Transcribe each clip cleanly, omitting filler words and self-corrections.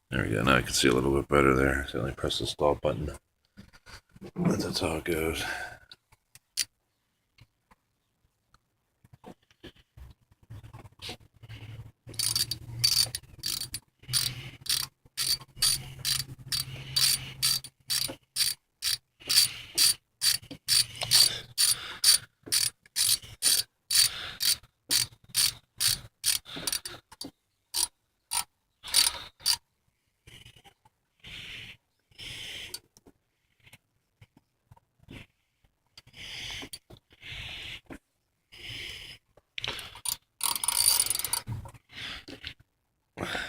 There we go. Now I can see a little bit better there. So I only press the stop button. But that's how it goes.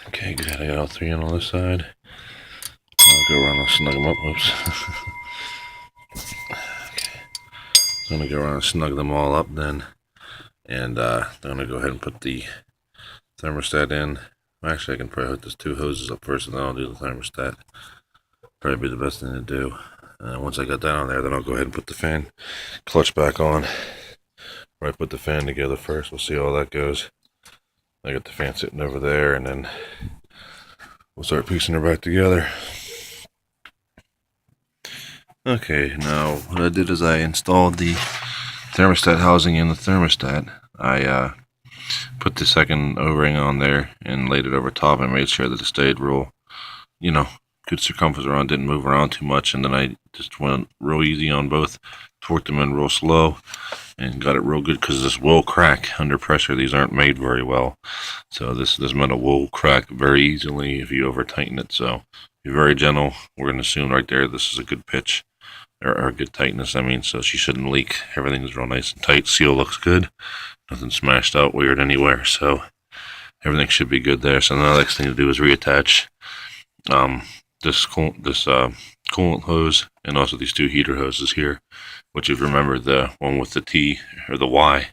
Okay, good. I got all three on this side. I'll go around and snug them up. Oops. Okay. So I'm going to go around and snug them all up then. And I'm going to go ahead and put the thermostat in. Actually, I can probably hook those two hoses up first and then I'll do the thermostat. Probably be the best thing to do. Once I got that on there, then I'll go ahead and put the fan clutch back on. Right, put the fan together first. We'll see how that goes. I got the fan sitting over there, and then we'll start piecing her back together. Okay, now what I did is I installed the thermostat housing in the thermostat. I put the second O-ring on there and laid it over top and made sure that it stayed real, good circumference around, didn't move around too much. And then I just went real easy on both, torqued them in real slow, and got it real good because this will crack under pressure. These aren't made very well, so this metal will crack very easily if you over tighten it. So be very gentle. We're going to assume right there this is a good pitch or a good tightness. I mean, so she shouldn't leak. Everything's real nice and tight. Seal looks good. Nothing smashed out weird anywhere. So everything should be good there. So the next thing to do is reattach this coolant hose and also these two heater hoses here, which if you remember, the one with the T or the Y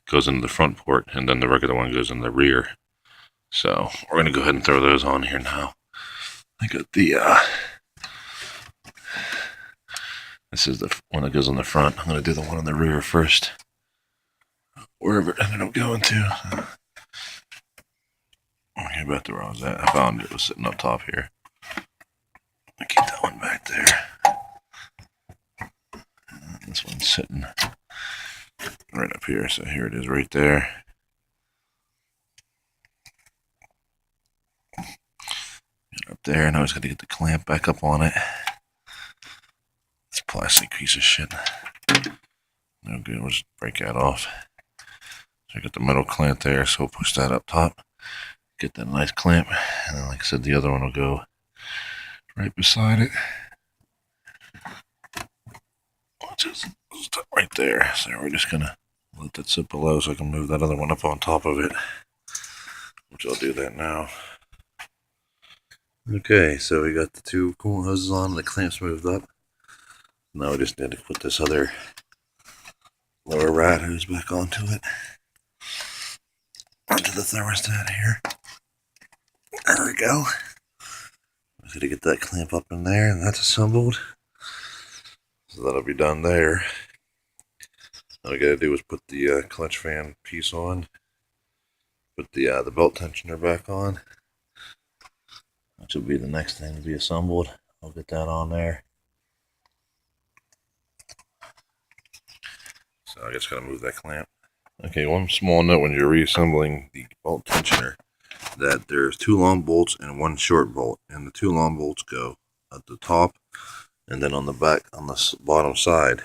goes into the front port and then the regular one goes in the rear. So we're going to go ahead and throw those on here now. I got the this is the one that goes on the front. I'm going to do the one on the rear first, wherever it ended up going to. Okay, back to where I was at. I found it was sitting up top here. I keep that one back there. This one's sitting right up here, so here it is right there. Get up there, and I always got to get the clamp back up on it. It's a plastic piece of shit. No good, we'll just break that off. So I got the metal clamp there, so we'll push that up top. Get that nice clamp, and then like I said, the other one will go right beside it. Just right there. So we're just gonna let that sit below so I can move that other one up on top of it, which I'll do that now. Okay, so we got the two coolant hoses on, the clamps moved up. Now we just need to put this other lower rad hose back onto it, onto the thermostat here. There we go. I'm going to get that clamp up in there, and that's assembled. So that'll be done there. All I gotta do is put the clutch fan piece on, put the belt tensioner back on, which will be the next thing to be assembled. I'll get that on there. So I just gotta move that clamp. Okay, one small note when you're reassembling the bolt tensioner, that there's two long bolts and one short bolt, and the two long bolts go at the top and then on the back on the bottom side.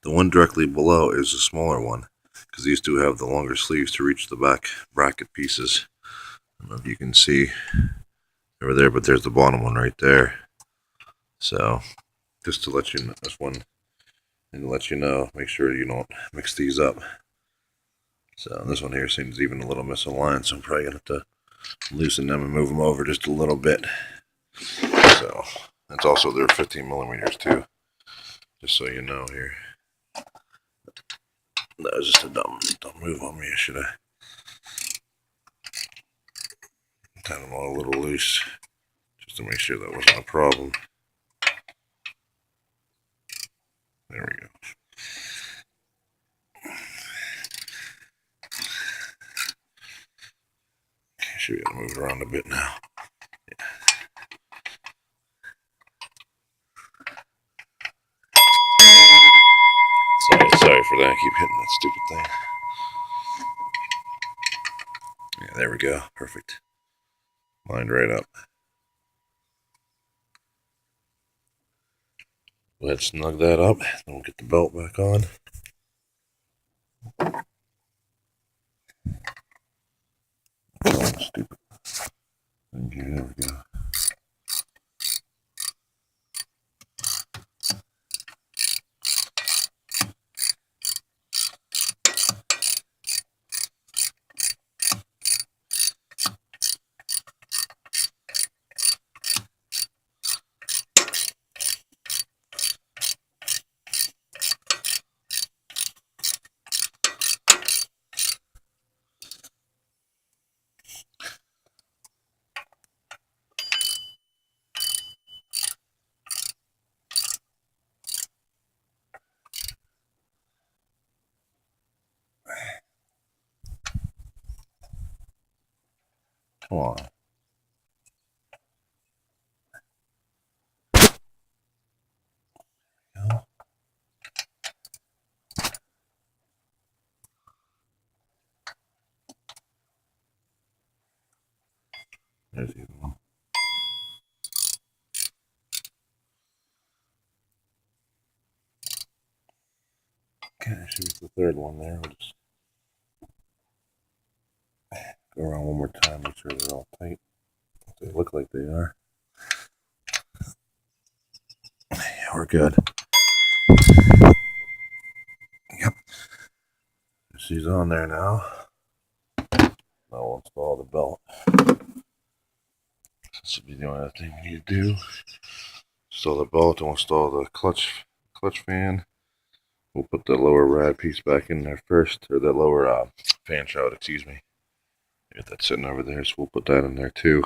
The one directly below is the smaller one because these two have the longer sleeves to reach the back bracket pieces. I don't know if you can see over there, but there's the bottom one right there. So just to let you know, this one, and to let you know, make sure you don't mix these up. So this one here seems even a little misaligned, so I'm probably gonna have to loosen them and move them over just a little bit. So it's also they're 15 millimeters too, just so you know here. That was just a dumb move on me. I should have tied them all a little loose just to make sure that wasn't a problem. There we go. Okay, should be able to move it around a bit now. Yeah. for that. I keep hitting that stupid thing. Yeah, there we go. Perfect. Lined right up. Go ahead, snug that up. Then we'll get the belt back on. Oh, stupid. Okay, there we go. Come on. Go. There's the other one. Okay, here's the third one there. We'll just go around one more time, make sure they're all tight. They look like they are. Yeah, we're good. Yep. She's on there now. Now we'll install the belt. This should be the only other thing we need to do. Install the belt and we'll install the clutch fan. We'll put the lower rad piece back in there first, or the lower fan shroud, excuse me. Get that sitting over there, so we'll put that in there too.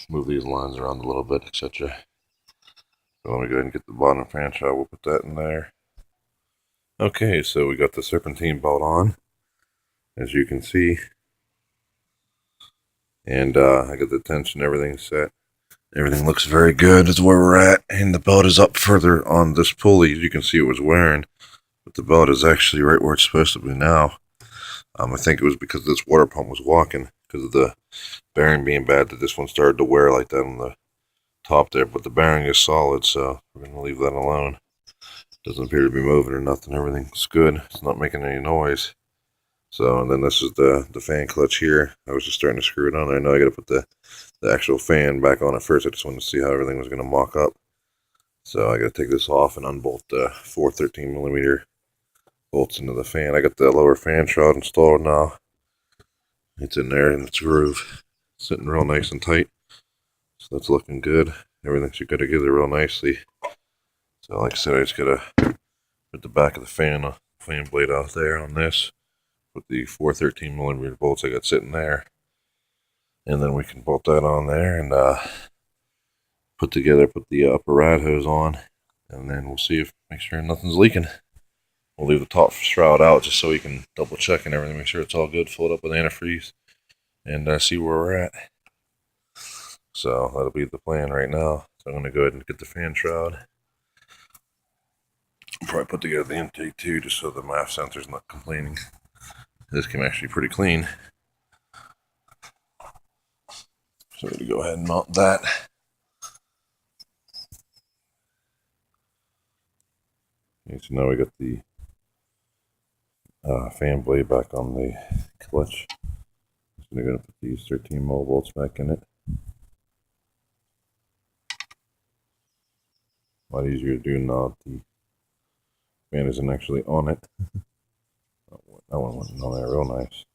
Move these lines around a little bit, etc. So let me go ahead and get the bottom fan shroud. We'll put that in there. Okay, so we got the serpentine belt on, as you can see. And I got the tension, everything set. Everything looks very good. That's where we're at. And the belt is up further on this pulley. As you can see, it was wearing. But the belt is actually right where it's supposed to be now. I think it was because this water pump was walking. Because of the bearing being bad, that this one started to wear like that on the top there. But the bearing is solid, so we're going to leave that alone. Doesn't appear to be moving or nothing. Everything's good. It's not making any noise. So, and then this is the fan clutch here. I was just starting to screw it on there. Now I got to put the actual fan back on it first. I just wanted to see how everything was going to mock up. So I got to take this off and unbolt the 4 13mm bolts into the fan. I got the lower fan shroud installed now. It's in there in its groove, sitting real nice and tight. So that's looking good. Everything should go together real nicely. So like I said, I just got to put the back of the fan blade out there on this. With the 4 13mm bolts I got sitting there. And then we can bolt that on there and put the upper rad hose on, and then we'll see make sure nothing's leaking. We'll leave the top shroud out just so we can double check and everything, make sure it's all good, fill it up with antifreeze, and see where we're at. So that'll be the plan right now. So I'm going to go ahead and get the fan shroud. Probably put together the intake too, just so the MAF sensor's not complaining. This came actually pretty clean. So we're going to go ahead and mount that. Okay, so now we got the fan blade back on the clutch. So I'm going to put these 13mm bolts back in it. A lot easier to do now that the fan isn't actually on it. That one wasn't on there real nice.